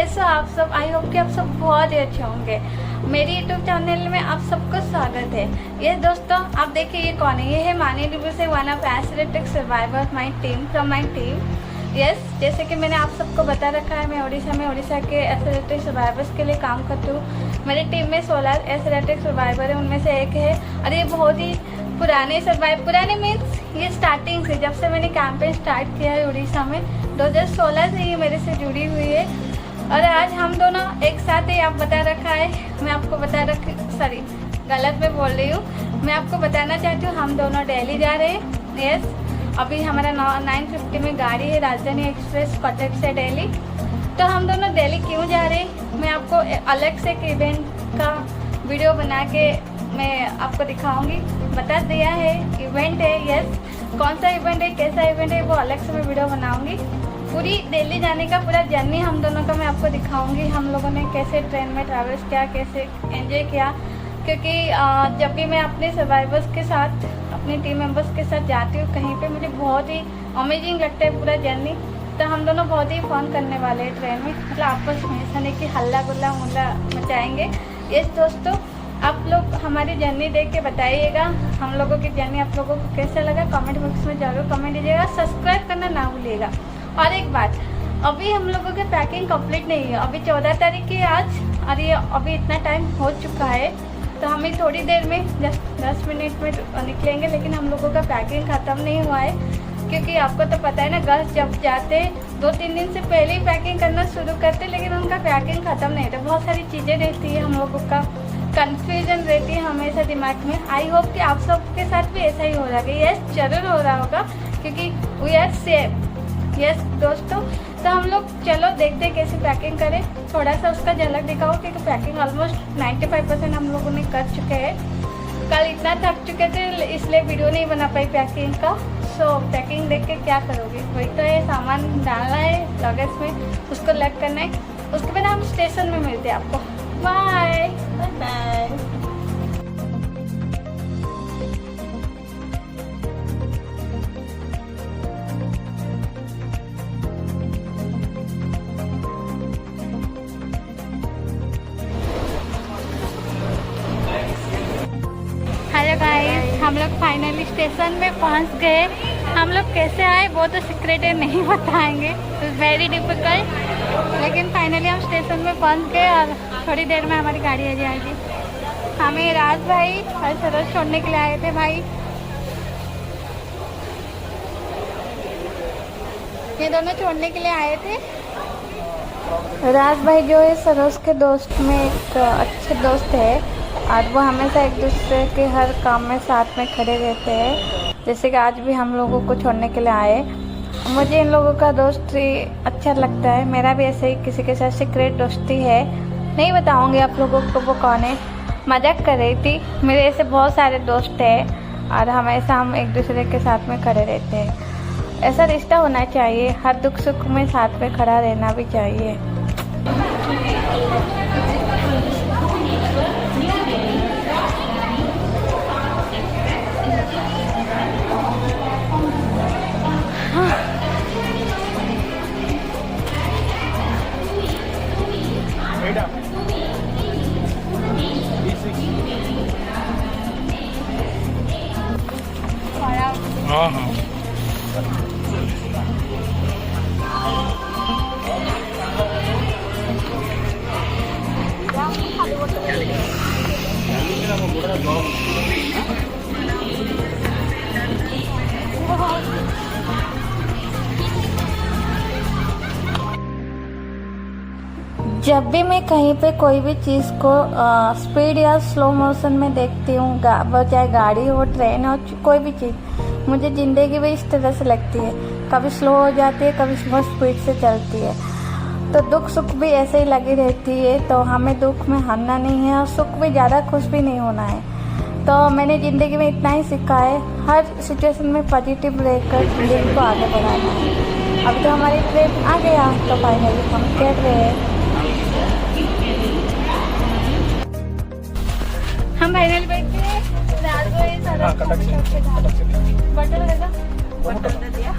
कैसे हो आप सब। आई होप कि आप सब बहुत ही अच्छे होंगे। मेरी यूट्यूब चैनल में आप सबका स्वागत है। ये दोस्तों आप देखिए ये कौन है। ये है मानी डिब्रू से one of athletic survivor my team from my team. Yes, जैसे कि मैंने आप सबको बता रखा है, मैं उड़ीसा के एथलेटिक सर्वाइवर्स के लिए काम करती हूँ। मेरी टीम में 16 एथलेटिक सर्वाइवर है, उनमें से एक है। और ये बहुत ही पुराने मीन्स ये स्टार्टिंग से, जब से मैंने कैंपेन स्टार्ट किया है उड़ीसा में 2016 से ये मेरे से जुड़ी हुई है। और आज हम दोनों एक साथ ही, आप बता रखा है, मैं आपको गलत में बोल रही हूँ। मैं आपको बताना चाहती हूँ हम दोनों दिल्ली जा रहे हैं। यस, अभी हमारा 9:50 में गाड़ी है, राजधानी एक्सप्रेस कटक से दिल्ली। तो हम दोनों दिल्ली क्यों जा रहे हैं, मैं आपको अलग से एक इवेंट का वीडियो बना के मैं आपको दिखाऊंगी। बता दिया है इवेंट है। यस, कौन सा इवेंट है, कैसा इवेंट है, वो अलग से मैं वीडियो बनाऊंगी। पूरी दिल्ली जाने का पूरा जर्नी हम दोनों का मैं आपको दिखाऊंगी। हम लोगों ने कैसे ट्रेन में ट्रैवल्स किया, कैसे एंजॉय किया। क्योंकि जब भी मैं अपने सर्वाइवर्स के साथ, अपने टीम मेंबर्स के साथ जाती हूँ कहीं पे, मुझे बहुत ही अमेजिंग लगता है पूरा जर्नी। तो हम दोनों बहुत ही फन करने वाले हैं ट्रेन में, मतलब आपस में, ऐसा नहीं कि हल्ला गुल्ला मुल्ला मचाएंगे। यस दोस्तों, आप लोग हमारी जर्नी देख के बताइएगा हम लोगों की जर्नी आप लोगों को कैसा लगा। कमेंट बॉक्स में जरूर कमेंट दीजिएगा, सब्सक्राइब करना ना भूलिएगा। और एक बात, अभी हम लोगों की पैकिंग कंप्लीट नहीं है। अभी 14 तारीख की आज, और ये अभी इतना टाइम हो चुका है। तो हमें थोड़ी देर में 10 मिनट में निकलेंगे, लेकिन हम लोगों का पैकिंग ख़त्म नहीं हुआ है। क्योंकि आपको तो पता है ना, गर्ल्स जब जाते 2-3 दिन से पहले ही पैकिंग करना शुरू करते, लेकिन उनका पैकिंग ख़त्म नहीं था। बहुत सारी चीज़ें रहती है, हम लोगों का कंफ्यूजन रहती है हमेशा दिमाग में। आई होप कि आप सबके साथ भी ऐसा ही हो रहा है। यस, जरूर हो रहा होगा, क्योंकि वी आर सेफ। यस दोस्तों, तो हम लोग चलो देखते हैं कैसे पैकिंग करें। थोड़ा सा उसका झलक दिखाओ, क्योंकि पैकिंग ऑलमोस्ट 95% हम लोगों ने कर चुके हैं। कल इतना थक चुके थे, इसलिए वीडियो नहीं बना पाई पैकिंग का। सो पैकिंग देख के क्या करोगे, वही तो है, सामान डालना है लगेज में, उसको लग करना है। उसके बाद हम स्टेशन में मिलते हैं आपको। Bye bye. हेलो गाइस, हम लोग फाइनली स्टेशन में पहुंच गए। हम लोग कैसे आए वो तो सीक्रेट है, नहीं बताएंगे, वेरी डिफिकल्ट। लेकिन फाइनली हम स्टेशन में पहुंच गए और थोड़ी देर में हमारी गाड़ी आ जाएगी। हमें राज भाई और सरोज छोड़ने के लिए आए थे भाई। ये दोनों छोड़ने के लिए आए थे। राज भाई जो है सरोज के दोस्त में एक अच्छे दोस्त है, और वो हमेशा एक दूसरे के हर काम में साथ में खड़े रहते हैं। जैसे कि आज भी हम लोगों को छोड़ने के लिए आए। मुझे इन लोगों का दोस्ती अच्छा लगता है। मेरा भी ऐसे ही किसी के साथ सीक्रेट दोस्ती है, नहीं बताऊंगी आप लोगों को वो कौन है। मजाक कर रही थी। मेरे ऐसे बहुत सारे दोस्त हैं और हमेशा हम एक दूसरे के साथ में खड़े रहते हैं। ऐसा रिश्ता होना चाहिए, हर दुख सुख में साथ में खड़ा रहना भी चाहिए। हाँ हाँ, जब भी मैं कहीं पे कोई भी चीज़ को स्पीड या स्लो मोशन में देखती हूँ, वो चाहे गाड़ी हो, ट्रेन हो, कोई भी चीज़, मुझे ज़िंदगी भी इस तरह से लगती है। कभी स्लो हो जाती है, कभी बहुत स्पीड से चलती है। तो दुख सुख भी ऐसे ही लगी रहती है। तो हमें दुख में हारना नहीं है और सुख भी ज़्यादा खुश भी नहीं होना है। तो मैंने ज़िंदगी में इतना ही सीखा है, हर सिचुएशन में पॉजिटिव रहकर ज़िंदगी को आगे बढ़ाना है। अब तो हमारी ट्रेन आ गया, तो फाइनली हम चढ़ रहे हैं। हम फाइनल बैठ गए। बटन लगा, बटन दे दिया।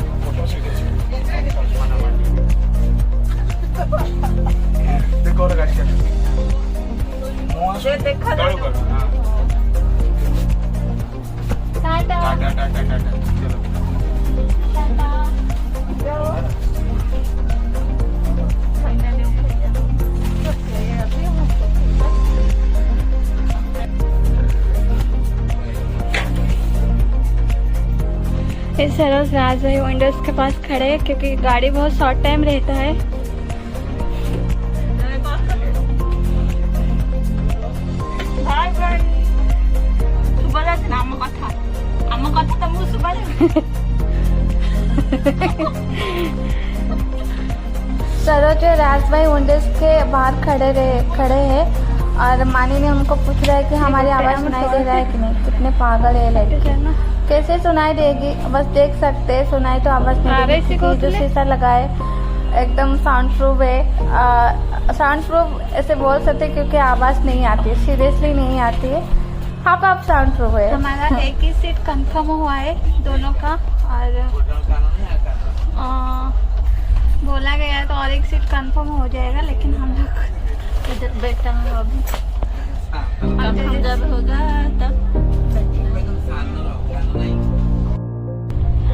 सरोज राज भाई विंडोज के पास खड़े हैं क्योंकि गाड़ी बहुत शॉर्ट टाइम रहता है। सरोज राज भाई विंडोज के बाहर खड़े हैं और मानी ने हमको पूछ रहा है कि हमारी आवाज़ सुनाई दे रहा है कि नहीं। कितने पागल है लड़के, कैसे सुनाई देगी, बस देख सकते हैं। सुनाई तो आवाज़ नहीं देगी, जो शीशा लगाए एकदम साउंड प्रूफ है। साउंड प्रूफ ऐसे बोल सकते क्योंकि आवाज़ नहीं आती है, सीरियसली नहीं आती है। हाँ आप साउंड प्रूफ है। हमारा एक ही सीट कंफर्म हुआ है दोनों का, और बोला गया है तो और एक सीट कंफर्म हो जाएगा, लेकिन हम लोग इधर बैठा हूँ अभी। कंफर्म जब होगा तब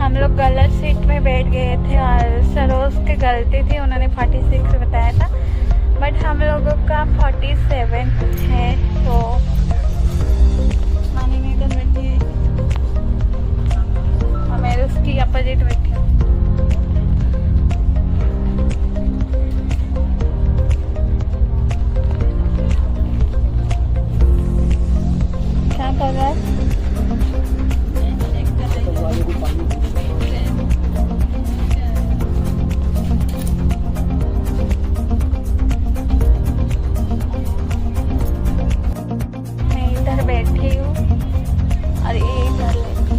हम लोग गलत सीट में बैठ गए थे और सरोज की गलती थी, उन्होंने 46 बताया था बट हम लोगों का 47 है। तो मानी में इधर बैठी है और मैं उसकी अपोजिट बैठी हूँ। क्या कर रहा है? बैठी हूँ और ये कर लेती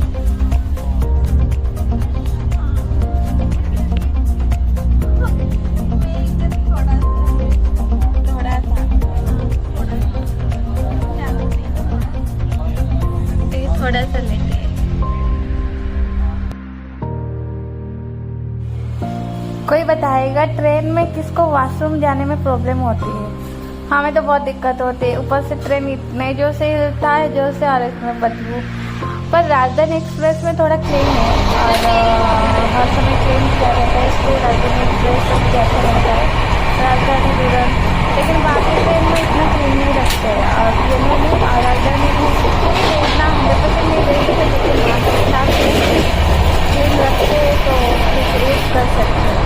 थोड़ा सा लेते हैं। कोई बताएगा ट्रेन में किसको वॉशरूम जाने में प्रॉब्लम होती है? हमें तो बहुत दिक्कत होती है, ऊपर से ट्रेन इतने जोर से हिलता है जोर से, और इसमें बदबू। पर राजधानी एक्सप्रेस में थोड़ा क्लीन है और हर समय क्लीन किया रहता है, इसलिए राजधानी एक्सप्रेस सब कैसा रहता है, राजधानी दुरंत। लेकिन बाकी ट्रेन में इतना क्लीन नहीं रखते हैं और जनरली राजधानी में इतना 100% नहीं रहती है, लेकिन क्लीन रखते हैं तो यूज कर सकते हैं।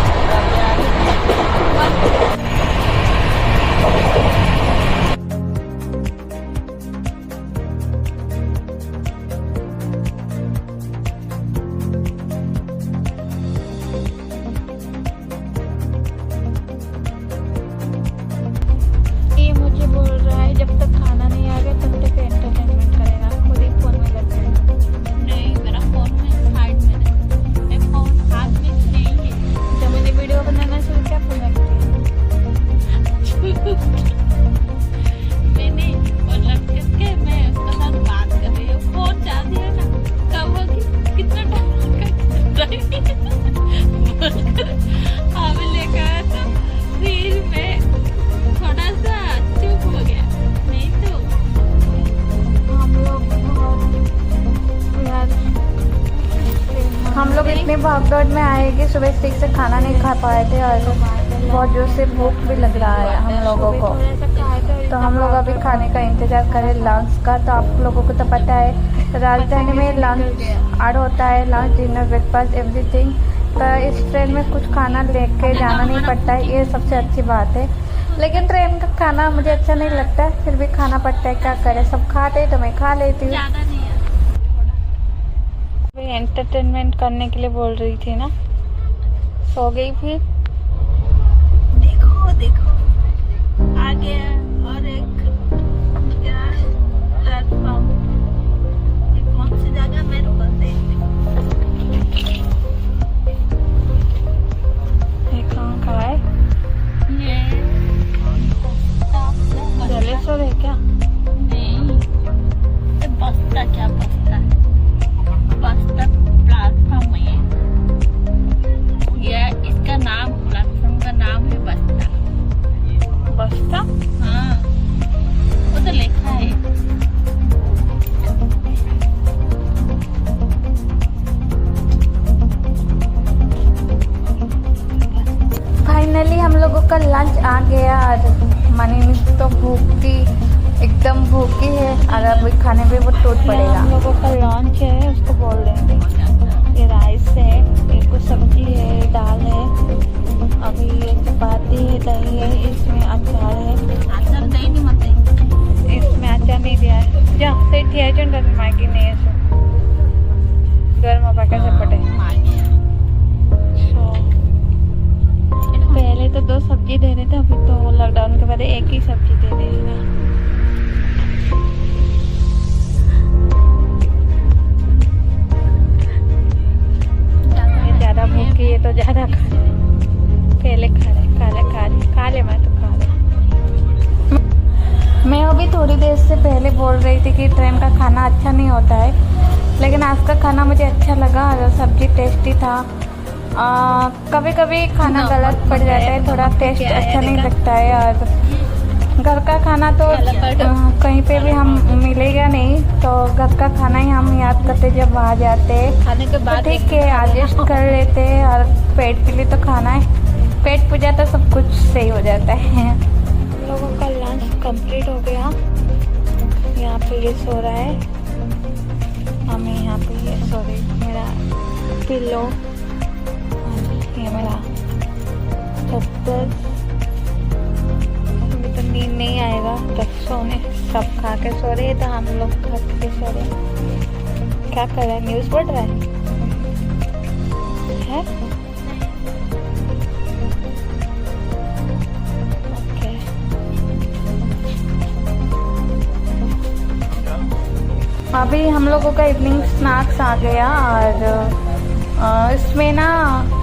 ये मुझे बोल रहा है जब तक खाना नहीं आ गया तब तक एंटरटेनमेंट करेगा, खुद ही फोन में लग जाएगा। नहीं, मेरा फोन में साइड में है, मैं फोन हाथ में नहीं है। जब मैंने वीडियो बनाना शुरू किया फोन रखती मैंने और लग करके मैं उसके साथ बात कर रही हूँ, फोन चार्ज है ना, कब होगी कितना टाइम हमें लेकर आया था, फिर मैं थोड़ा सा चुप हो गया। नहीं तो हम लोग इतने भागदौड़ में आए कि सुबह ठीक से खाना नहीं खा पाए थे और बहुत जोर से भूख भी लग रहा है हम लोगों को। तो हम लोग अभी खाने का इंतज़ार करें लंच का। तो आप लोगों को तो पता है राजधानी में लंच ऐड होता है, लंच डिनर ब्रेकफास्ट एवरीथिंग। तो इस ट्रेन में कुछ खाना लेके जाना नहीं पड़ता है, ये सबसे अच्छी बात है। लेकिन ट्रेन का खाना मुझे अच्छा नहीं लगता है, फिर भी खाना पड़ता है, क्या करें, सब खाते हैं तो मैं खा लेती हूँ। एंटरटेनमेंट करने के लिए बोल रही थी ना, सो गई फिर। देखो देखो आ गया और एक प्लेटफॉर्म, कौन सी जगह मैं रुका देखती हूँ। ये कहाँ का है? ये जलेश्वर है क्या? नहीं, ये बस्ता क्या बस्ता है, बस्ता प्लेटफॉर्म है ये, इसका नाम प्लेटफॉर्म का नाम है बस्ता। बस्ता? हाँ, वो तो लिखा है। फाइनली हम लोगों का लंच आ गया और मनी तो भूखी, एकदम भूखी है और अभी खाने पे वो टूट पड़ेगा। हम लोगों का लंच है, उसको बोल देंगे। ये राइस है, ये कुछ सब्जी है, दाल है, अभी ये चपाती है, दही है, इसमें अचार है। अचार दही नहीं मत इसमें अचार नहीं दिया है। जा से ठियाचन कर मागी नहीं है सो गर्म पाका से पटे। पहले तो 2 सब्जी दे रहे थे, अभी तो लॉकडाउन के बाद एक ही सब्जी दे रहे हैं। ज्यादा भूखी है तो ज्यादा खा ले, पहले खा ले मैं तो खा ले। मैं अभी थोड़ी देर से पहले बोल रही थी कि ट्रेन का खाना अच्छा नहीं होता है, लेकिन आज का खाना मुझे अच्छा लगा और सब्जी टेस्टी था। कभी कभी खाना गलत पड़ जाता है, थोड़ा टेस्ट अच्छा नहीं लगता है, और घर का खाना तो कहीं पे भी हम मिलेगा नहीं, तो घर का खाना ही हम याद करते जब वहाँ जाते हैं। खाने के बाद ठीक है, एडजस्ट कर लेते हैं, और पेट के लिए तो खाना है, पेट पूजा तो सब कुछ सही हो जाता है। लोगों का लंच कंप्लीट हो गया। यहाँ पे ये सो रहा है, हमें यहाँ पे ये सो रही, मेरा पिल्लो, ये मेरा चद्दर। अभी तो नींद नहीं आएगा, तब सोने सब खा के सो रहे हैं, तो हम लोग खा के सो रहे हैं। क्या कर रहा है, न्यूज़ पढ़ रहा है? ओके। अभी हम लोगों का इवनिंग स्नैक्स आ गया, और इसमें ना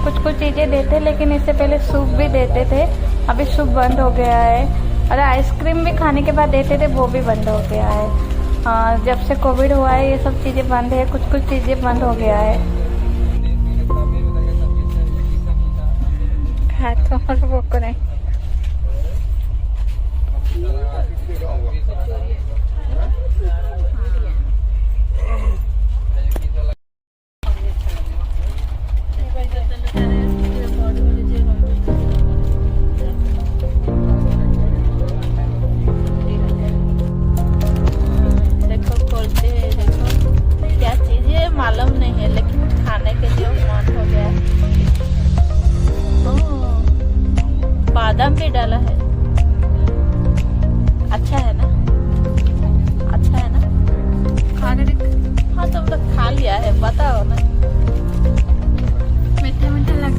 कुछ चीज़ें देते, लेकिन इससे पहले सूप भी देते थे, अभी सूप बंद हो गया है, और आइसक्रीम भी खाने के बाद देते थे, वो भी बंद हो गया है। जब से कोविड हुआ है ये सब चीज़ें बंद है, कुछ चीज़ें बंद हो गया है। खाते और वो को नहीं। मालूम नहीं है, लेकिन खाने के लिए मन हो गया। बादाम भी डाला है, अच्छा है ना, अच्छा है ना, खा के देख। हाँ तुम तो खा लिया है, बताओ ना। मीठा मीठा लग,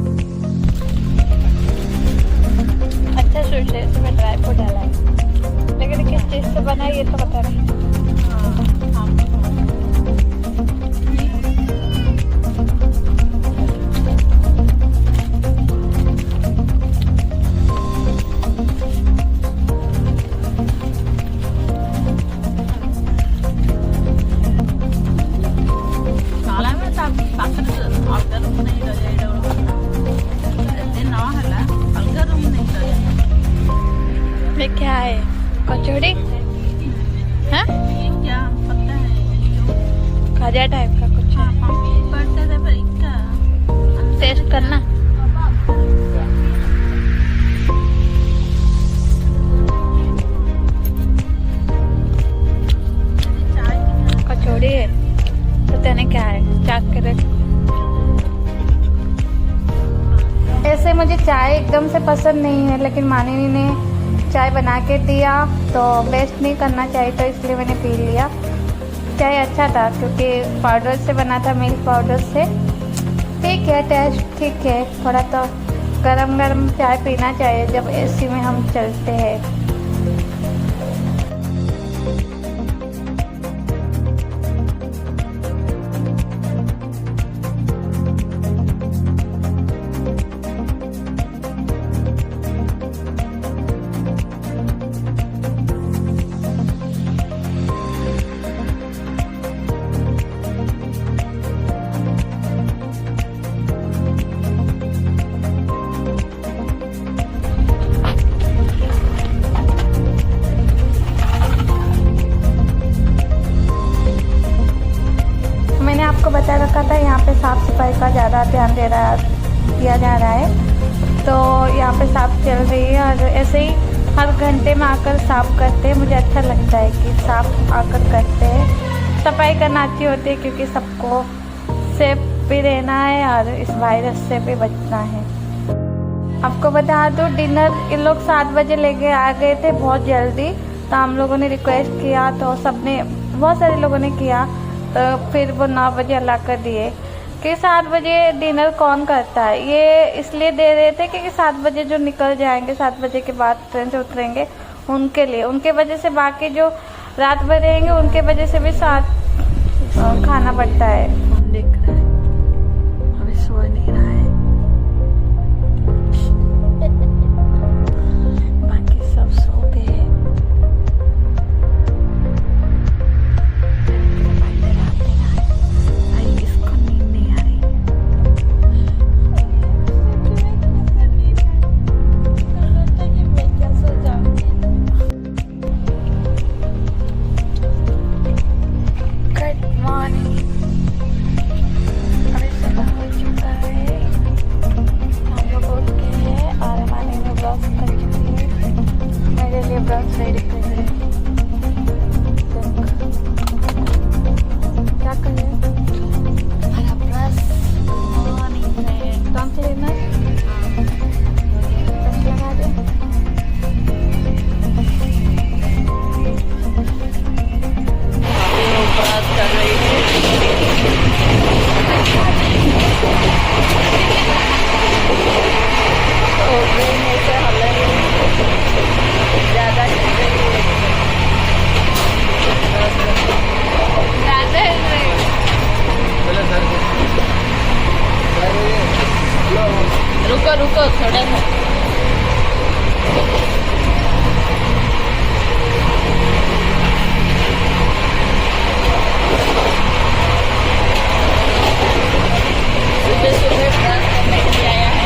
अच्छा स्वीट है, इसमें ड्राई फ्रूट डाला है, लेकिन किस चीज़ से बना है ये तो पता नहीं। ये क्या है, कचौड़ी? हाँ, क्या पता है, खाजा टाइप का कुछ है, टेस्ट करना। कचौड़ी है, पता नहीं क्या है, चाक के रख। ऐसे मुझे चाय एकदम से पसंद नहीं है, लेकिन मानिनी ने चाय बना के दिया तो वेस्ट नहीं करना चाहिए, तो इसलिए मैंने पी लिया। चाय अच्छा था क्योंकि पाउडर से बना था, मिल्क पाउडर से। ठीक है, टेस्ट ठीक है, थोड़ा तो गरम गरम चाय पीना चाहिए जब एसी में हम चलते हैं। आपको बता रखा था यहाँ पे साफ़ सफाई का ज़्यादा ध्यान दिया जा रहा है, तो यहाँ पे साफ चल रही है, और ऐसे ही हर घंटे में आकर साफ करते हैं। मुझे अच्छा लगता है कि साफ आकर करते हैं। सफाई करना अच्छी होती है क्योंकि सबको सेफ भी रहना है और इस वायरस से भी बचना है। आपको बता दूँ डिनर ये लोग 7 बजे लेके आ गए थे बहुत जल्दी, तो हम लोगों ने रिक्वेस्ट किया तो सबने बहुत सारे लोगों ने किया, तो फिर वो 9 बजे अला कर दिए कि 7 बजे डिनर कौन करता है। ये इसलिए दे रहे थे क्योंकि 7 बजे जो निकल जाएंगे 7 बजे के बाद ट्रेन से उतरेंगे उनके लिए, उनके वजह से बाकी जो रात भर रहेंगे उनके वजह से भी साथ खाना पड़ता है। फोन देख रहा है, अभी सो नहीं रहा है। बाकी सब सो गए। इसको नींद नहीं आ रही। Good morning. अभी सुबह हो चुका है, हम लोग उठ गए हैं और हमारे में ब्रश कर चुकी है। मेरे लिए ब्रश रेडी कर रहे हैं। क्या कर रहे हैं? हमारा ब्रश मॉर्निंग है, टंग क्लीनर ब्रश लगा दे। बात कर रही थी। तो ट्रेन में से हले ज़्यादा ज़्यादा हिल रही है। रुको रुको थोड़ा सा। सुबह सुबह ब्रश करने के लिए आया है।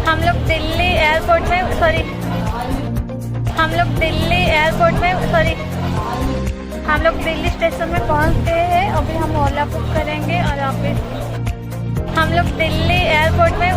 हम लोग दिल्ली एयरपोर्ट में हम लोग दिल्ली स्टेशन में पहुंच गए हैं। अभी हम ओला बुक करेंगे और वापस हम लोग दिल्ली एयरपोर्ट में